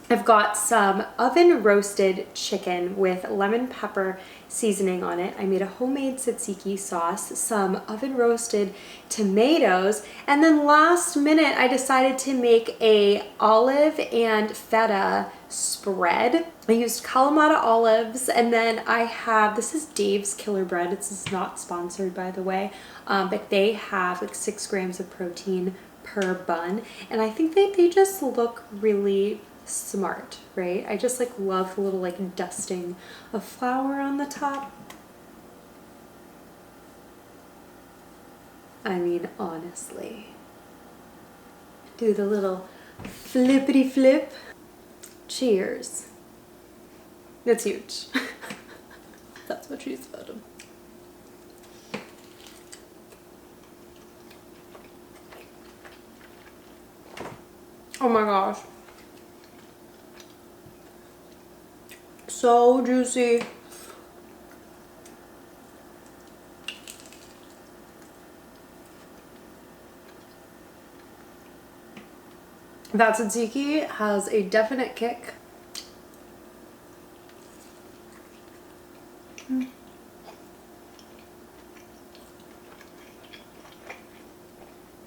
I've got some oven roasted chicken with lemon pepper seasoning on it. I made a homemade tzatziki sauce, some oven roasted tomatoes, and then last minute I decided to make a olive and feta spread. I used Kalamata olives, and then I have, this is Dave's Killer Bread. It's not sponsored, by the way, but they have like 6 grams of protein per bun, and I think they just look really smart, right? I just like love the little like dusting of flour on the top. I mean, honestly, do the little flippity flip. Cheers. That's huge. That's what she said. Oh my gosh. So juicy. That tzatziki has a definite kick.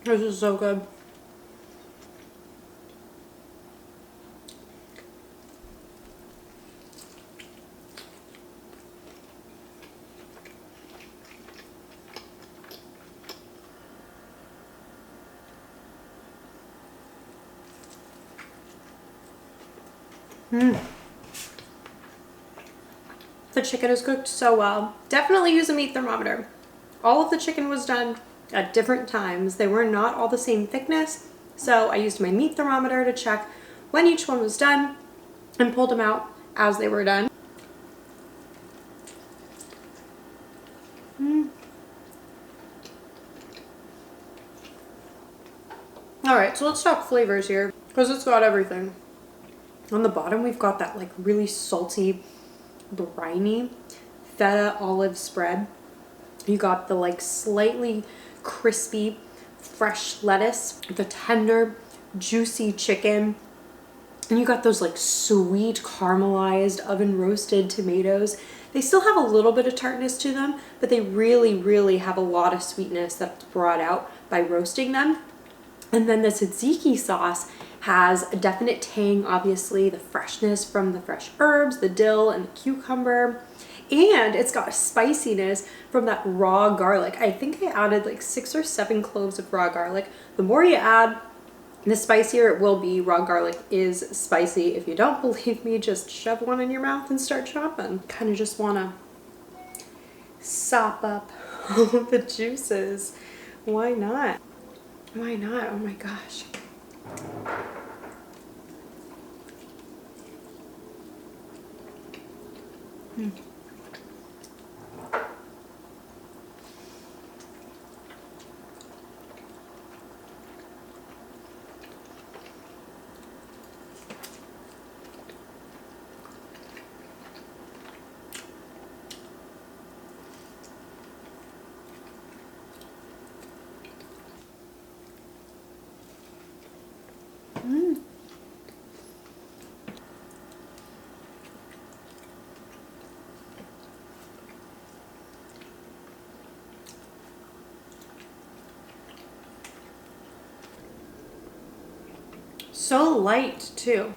This is so good. The chicken is cooked so well. Definitely use a meat thermometer. All of the chicken was done at different times. They were not all the same thickness, so I used my meat thermometer to check when each one was done and pulled them out as they were done. All right, so let's talk flavors here, because it's got everything. On the bottom, we've got that like really salty, briny feta olive spread. You got the like slightly crispy fresh lettuce, the tender juicy chicken, and you got those like sweet caramelized oven roasted tomatoes. They still have a little bit of tartness to them, but they really have a lot of sweetness that's brought out by roasting them. And then the tzatziki sauce has a definite tang, obviously, the freshness from the fresh herbs, the dill and the cucumber. And it's got a spiciness from that raw garlic. I think I added like 6 or 7 cloves of raw garlic. The more you add, the spicier it will be. Raw garlic is spicy. If you don't believe me, just shove one in your mouth and start chopping. Kind of just want to sop up all of the juices. Why not? Why not? Oh my gosh. So light too.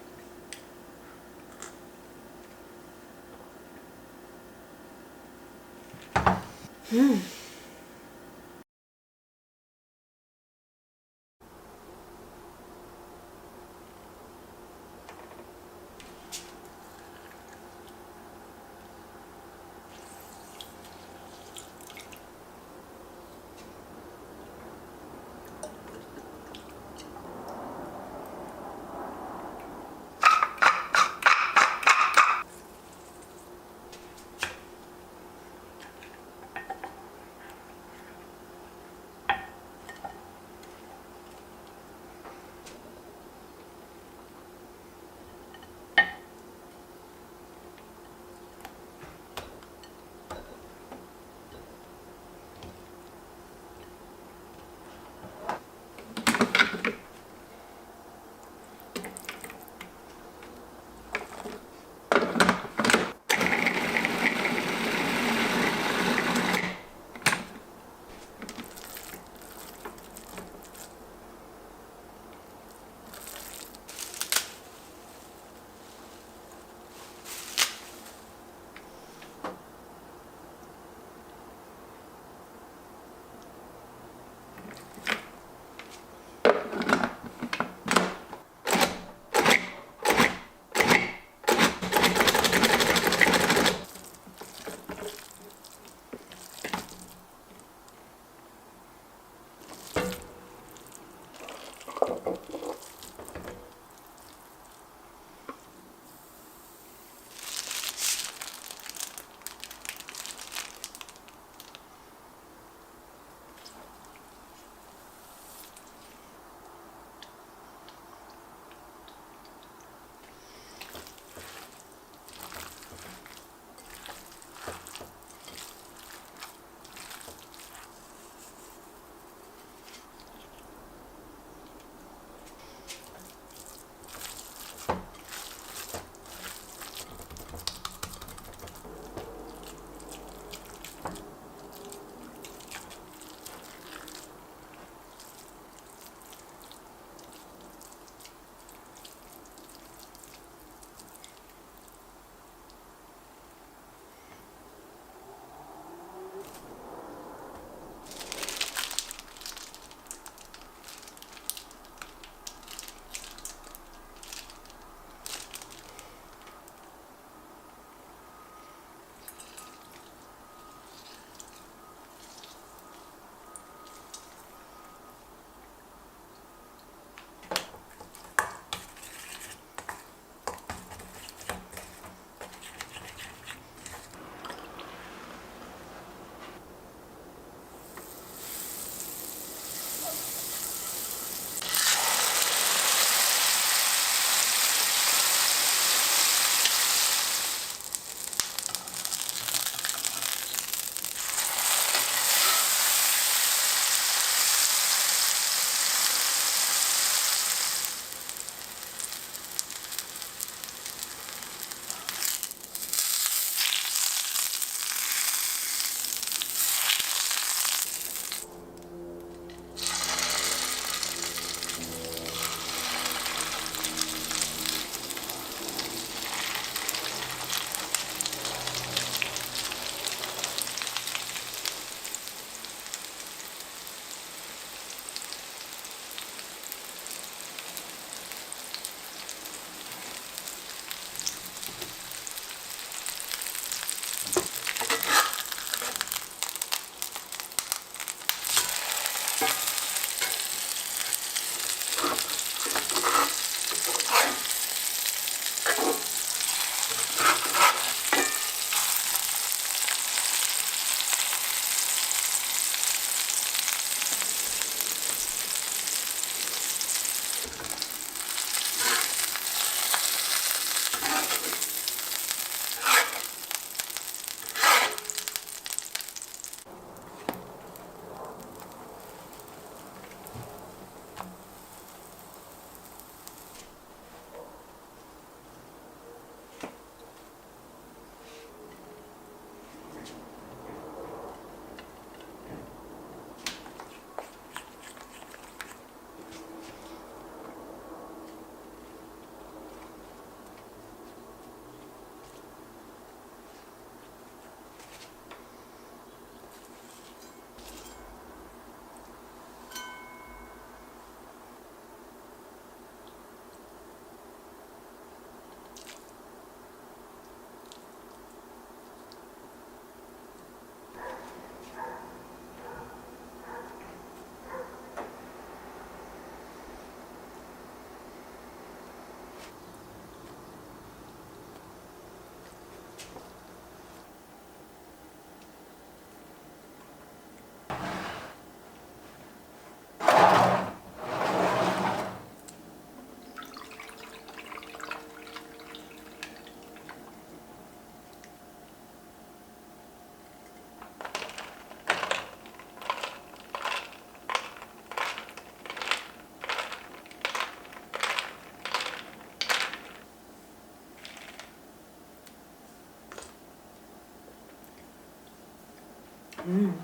Mm.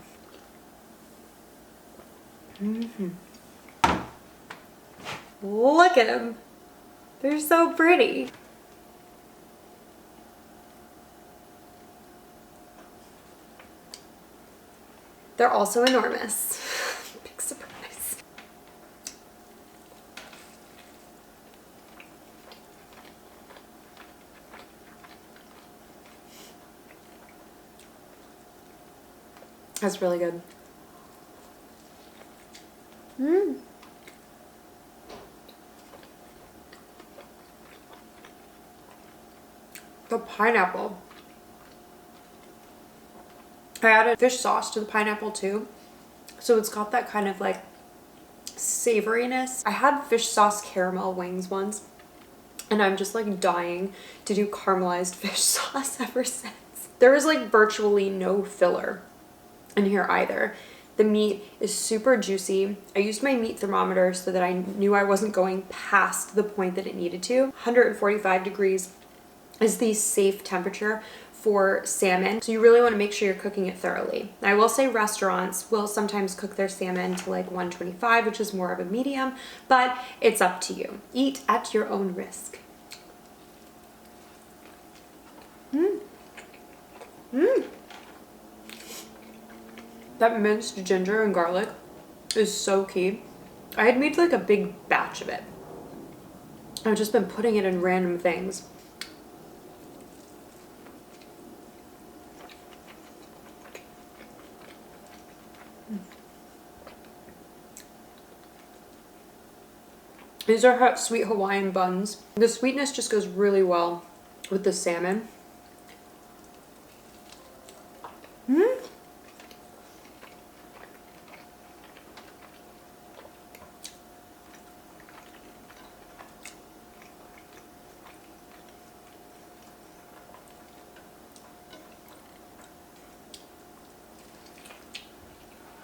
Mm-hmm. Look at them. They're so pretty. They're also enormous. Big surprise. That's really good. Mmm. The pineapple. I added fish sauce to the pineapple too. So it's got that kind of like savoriness. I had fish sauce caramel wings once and I'm just like dying to do caramelized fish sauce ever since. There is like virtually no filler in here either. The meat is super juicy. I used my meat thermometer so that I knew I wasn't going past the point that it needed to. 145 degrees is the safe temperature for salmon. So you really want to make sure you're cooking it thoroughly. I will say restaurants will sometimes cook their salmon to like 125, which is more of a medium, but it's up to you. Eat at your own risk. Mmm. Mmm. That minced ginger and garlic is so key. I had made like a big batch of it. I've just been putting it in random things. These are sweet Hawaiian buns. The sweetness just goes really well with the salmon. Mmm.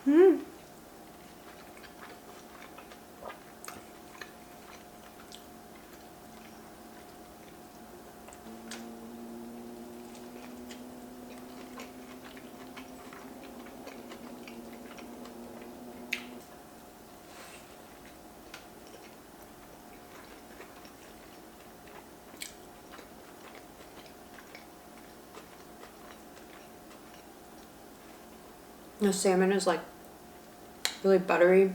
Mmm. The salmon is like really buttery,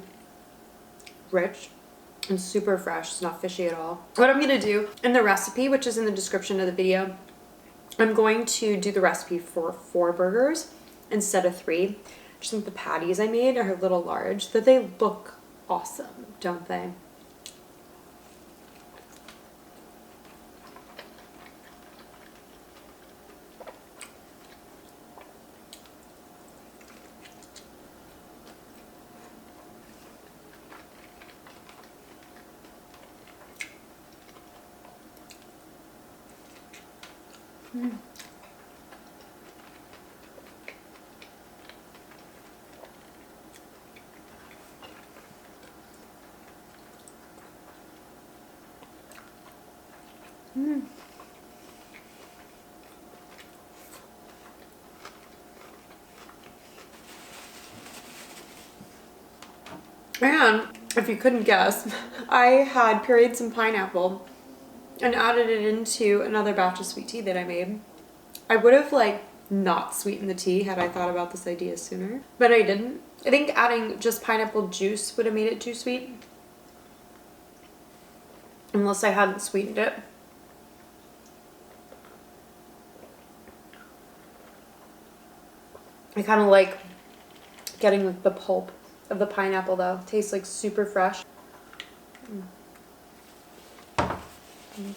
rich, and super fresh. It's not fishy at all. What I'm gonna do in the recipe, which is in the description of the video, I'm going to do the recipe for 4 burgers instead of 3. I just think the patties I made are a little large, that they look awesome, don't they? Mm. Mm. And if you couldn't guess, I had pureed some pineapple and added it into another batch of sweet tea that I made. I would have like not sweetened the tea had I thought about this idea sooner, but I didn't. I think adding just pineapple juice would have made it too sweet, unless I hadn't sweetened it. I kind of like getting like the pulp of the pineapple though. It tastes like super fresh. Mm. Mm.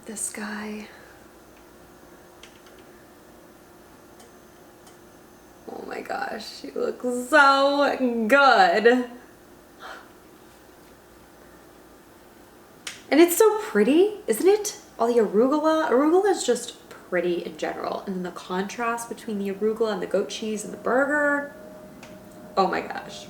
at this guy. Oh my gosh, she looks so good. And it's so pretty, isn't it? All the arugula. Arugula is just pretty in general. And then the contrast between the arugula and the goat cheese and the burger. Oh my gosh.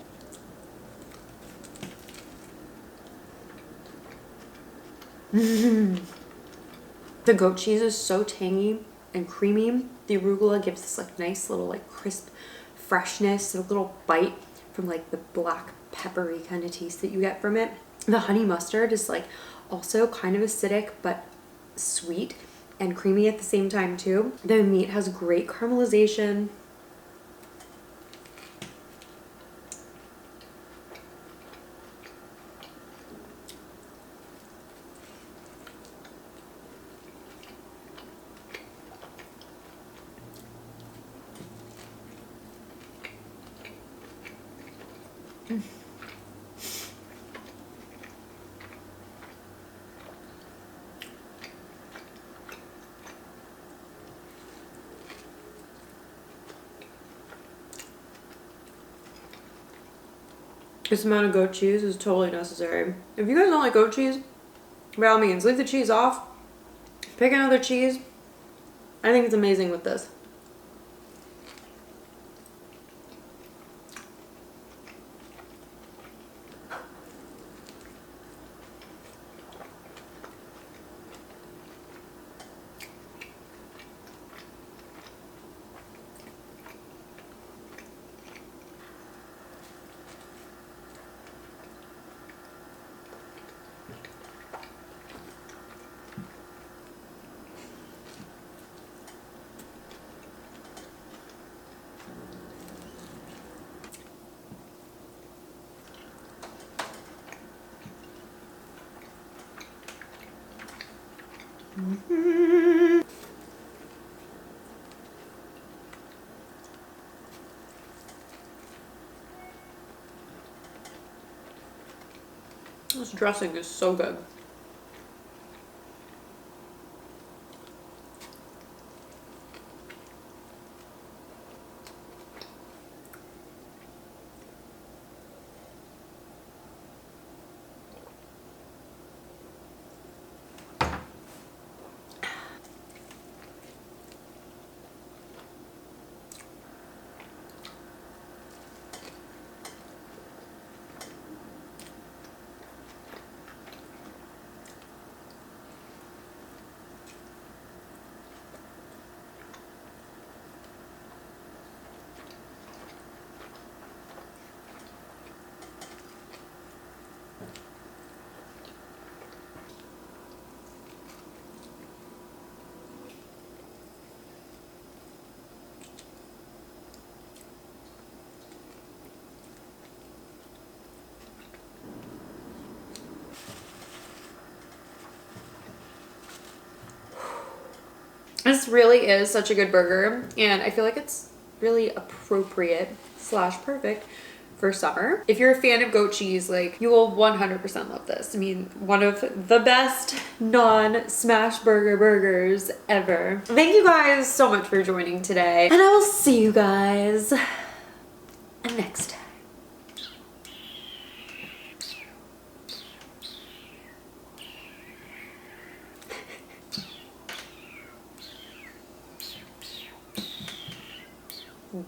The goat cheese is so tangy and creamy. The arugula gives this like nice little like crisp freshness, a little bite from like the black peppery kind of taste that you get from it. The honey mustard is like also kind of acidic but sweet and creamy at the same time too. The meat has great caramelization. This amount of goat cheese is totally necessary. If you guys don't like goat cheese, by all means, leave the cheese off. Pick another cheese. I think it's amazing with this. This dressing is so good. This really is such a good burger, and I feel like it's really appropriate slash perfect for summer. If you're a fan of goat cheese, like, you will 100% love this. I mean, one of the best non-smash burger burgers ever. Thank you guys so much for joining today, and I will see you guys next time.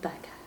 Bye guys.